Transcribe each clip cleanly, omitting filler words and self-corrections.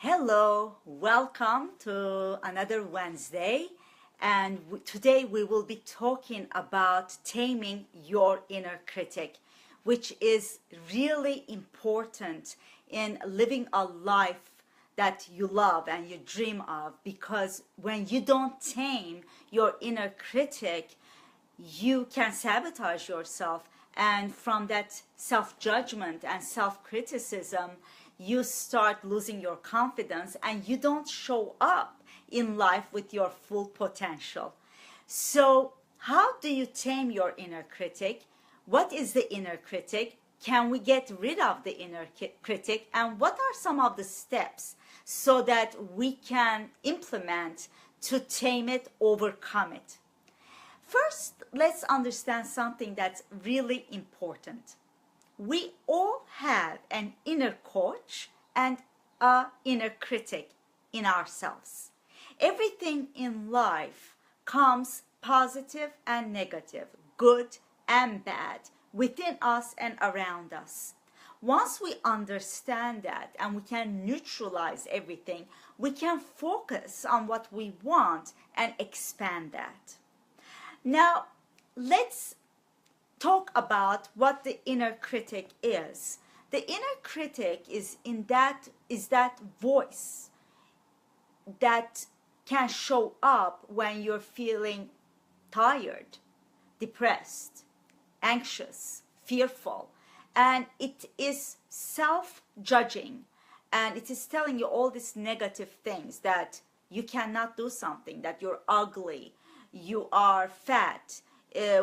Hello, welcome to another Wednesday, and today we will be talking about taming your inner critic, which is really important in living a life that you love and you dream of, because when you don't tame your inner critic, you can sabotage yourself, and from that self-judgment and self-criticism you start losing your confidence and you don't show up in life with your full potential. So how do you tame your inner critic? What is the inner critic? Can we get rid of the inner critic? And what are some of the steps so that we can implement to tame it, overcome it? First, let's understand something that's really important. We all have an inner coach and an inner critic in ourselves. Everything in life comes positive and negative, good and bad, within us and around us. Once we understand that and we can neutralize everything, we can focus on what we want and expand that. Now, let's talk about what the inner critic is. The inner critic is that voice that can show up when you're feeling tired, depressed, anxious, fearful, and it is self-judging, and it is telling you all these negative things, that you cannot do something, that you're ugly, you are fat,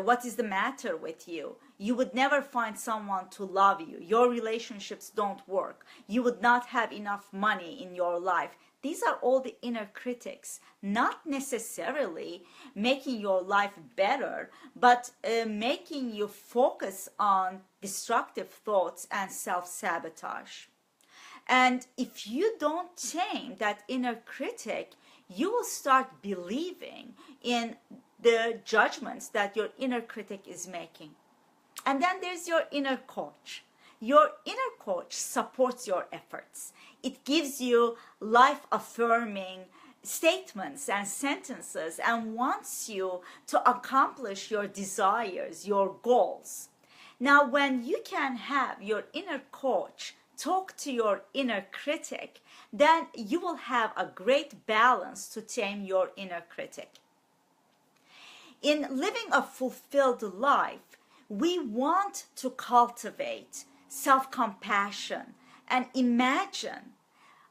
what is the matter with you? You would never find someone to love you. Your relationships don't work. You would not have enough money in your life. These are all the inner critics, not necessarily making your life better, but making you focus on destructive thoughts and self-sabotage. And if you don't tame that inner critic, you will start believing in the judgments that your inner critic is making. And then there's your inner coach. Your inner coach supports your efforts. It gives you life-affirming statements and sentences and wants you to accomplish your desires, your goals. Now, when you can have your inner coach talk to your inner critic, then you will have a great balance to tame your inner critic. In living a fulfilled life, we want to cultivate self-compassion and imagine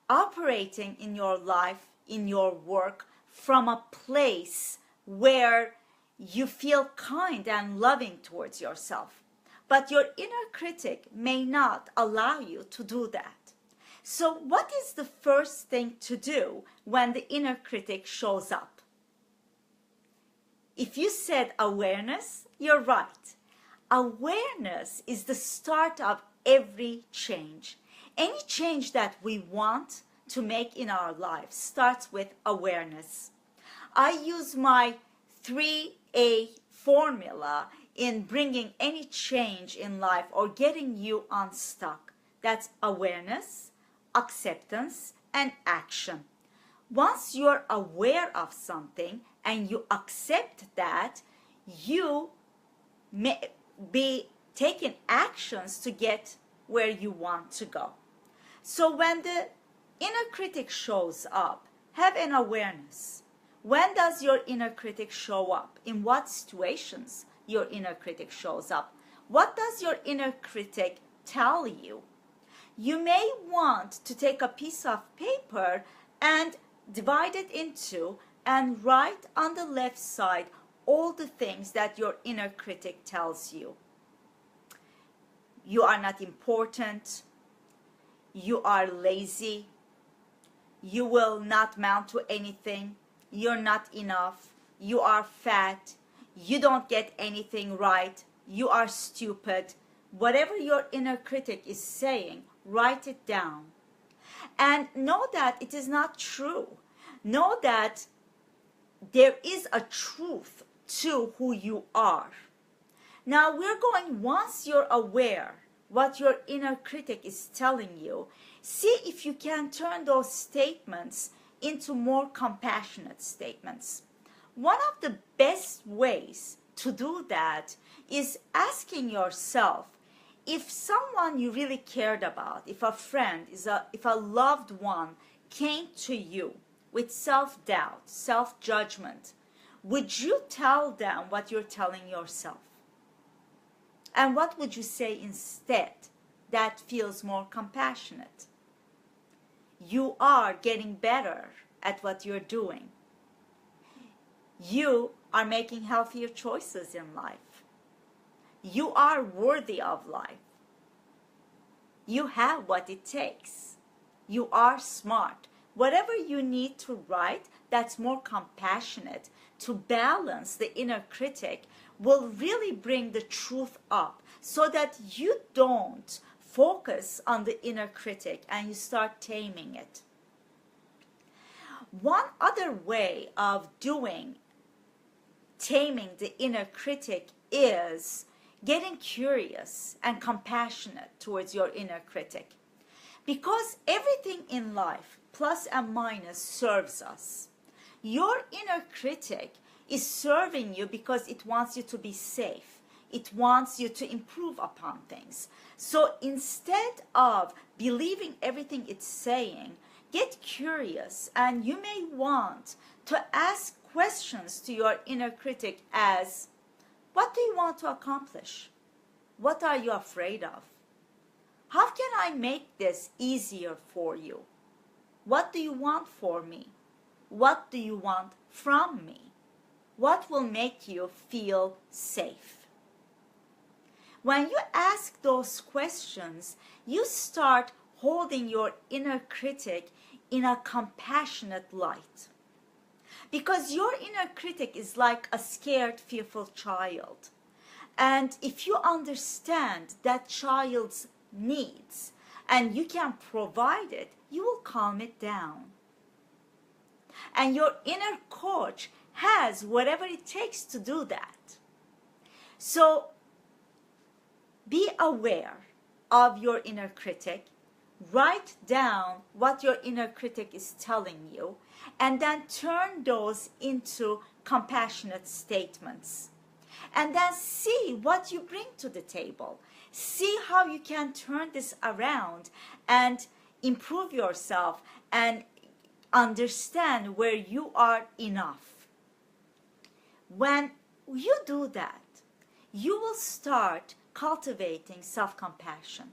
operating in your life, in your work, from a place where you feel kind and loving towards yourself. But your inner critic may not allow you to do that. So what is the first thing to do when the inner critic shows up? If you said awareness, you're right. Awareness is the start of every change. Any change that we want to make in our life starts with awareness. I use my 3A formula in bringing any change in life or getting you unstuck. That's awareness, acceptance, and action. Once you're aware of something and you accept that, you may be taking actions to get where you want to go. So when the inner critic shows up, have an awareness. When does your inner critic show up? In what situations your inner critic shows up? What does your inner critic tell you? You may want to take a piece of paper and divide it into and write on the left side all the things that your inner critic tells you. You are not important. You are lazy. You will not amount to anything. You're not enough. You are fat. You don't get anything right. You are stupid. Whatever your inner critic is saying, write it down. And know that it is not true. Know that there is a truth to who you are. Now we're going, once you're aware what your inner critic is telling you, See if you can turn those statements into more compassionate statements. One of the best ways to do that is asking yourself, if someone you really cared about, if a friend, if a loved one came to you with self-doubt, self-judgment, would you tell them what you're telling yourself? And what would you say instead that feels more compassionate? You are getting better at what you're doing. You are making healthier choices in life. You are worthy of life. You have what it takes. You are smart. Whatever you need to write that's more compassionate to balance the inner critic will really bring the truth up, so that you don't focus on the inner critic and you start taming it. One other way of taming the inner critic is getting curious and compassionate towards your inner critic. Because everything in life, plus and minus, serves us. Your inner critic is serving you because it wants you to be safe. It wants you to improve upon things. So instead of believing everything it's saying, get curious, and you may want to ask questions to your inner critic as, what do you want to accomplish? What are you afraid of? How can I make this easier for you? What do you want for me? What do you want from me? What will make you feel safe? When you ask those questions, you start holding your inner critic in a compassionate light. Because your inner critic is like a scared, fearful child. And if you understand that child's needs and you can provide it, you will calm it down. And your inner coach has whatever it takes to do that. So be aware of your inner critic. Write down what your inner critic is telling you, and then turn those into compassionate statements. And then see what you bring to the table. See how you can turn this around and improve yourself and understand where you are enough. When you do that, you will start cultivating self-compassion.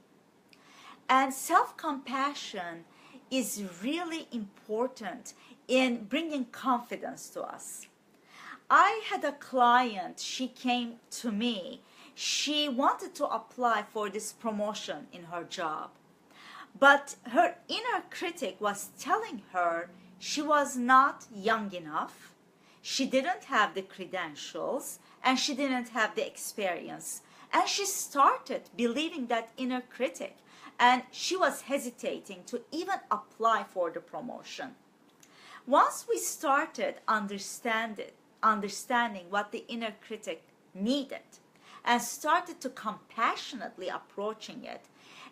And self-compassion is really important in bringing confidence to us. I had a client, she came to me. She wanted to apply for this promotion in her job. But her inner critic was telling her she was not young enough, she didn't have the credentials, and she didn't have the experience. And she started believing that inner critic, and she was hesitating to even apply for the promotion. Once we started understanding what the inner critic needed, and started to compassionately approaching it,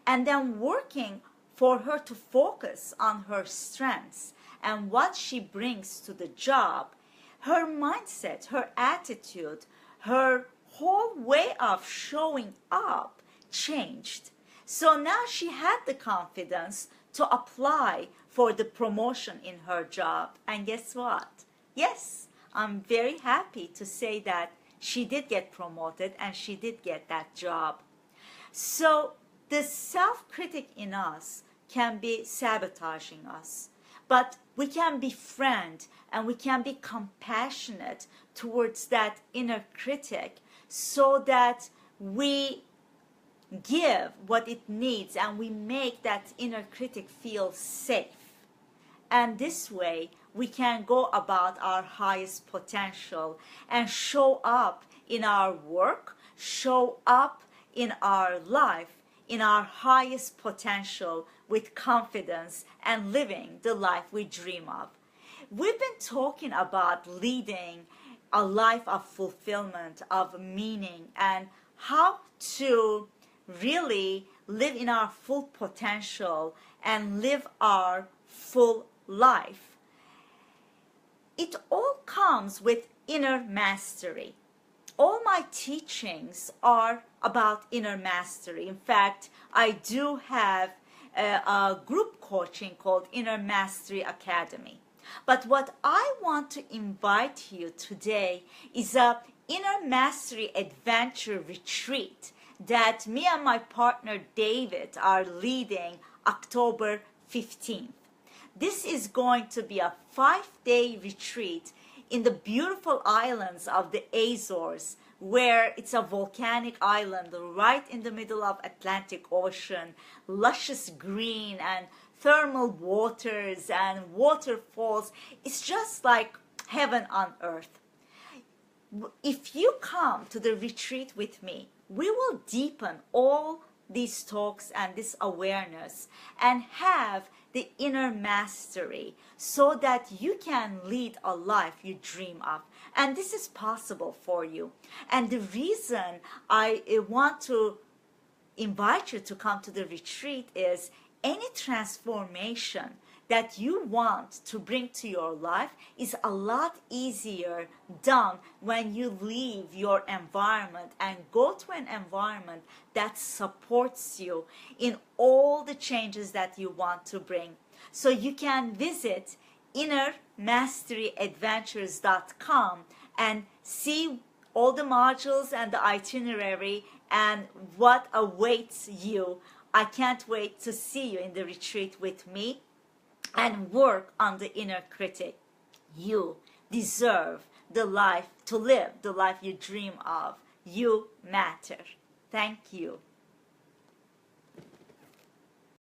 and then working for her to focus on her strengths and what she brings to the job, her mindset, her attitude, her whole way of showing up changed. So now she had the confidence to apply for the promotion in her job. And guess what? Yes, I'm very happy to say that she did get promoted and she did get that job. So the self-critic in us can be sabotaging us, but we can befriend and we can be compassionate towards that inner critic, so that we give what it needs and we make that inner critic feel safe. And this way we can go about our highest potential and show up in our work, show up in our life, in our highest potential with confidence and living the life we dream of. We've been talking about leading a life of fulfillment, of meaning, and how to really live in our full potential and live our full life. It all comes with inner mastery. All my teachings are about inner mastery. In fact, I do have a group coaching called Inner Mastery Academy. But what I want to invite you today is a Inner Mastery Adventure Retreat that me and my partner David are leading October 15th. This is going to be a 5-day retreat in the beautiful islands of the Azores, where it's a volcanic island right in the middle of Atlantic Ocean, luscious green and thermal waters and waterfalls. It's just like heaven on earth. If you come to the retreat with me, we will deepen all these talks and this awareness and have the inner mastery so that you can lead a life you dream of. And this is possible for you. And the reason I want to invite you to come to the retreat is any transformation that you want to bring to your life is a lot easier done when you leave your environment and go to an environment that supports you in all the changes that you want to bring. So you can visit innermasteryadventures.com and see all the modules and the itinerary and what awaits you. I can't wait to see you in the retreat with me and work on the inner critic. You deserve the life to live, the life you dream of. You matter. Thank you.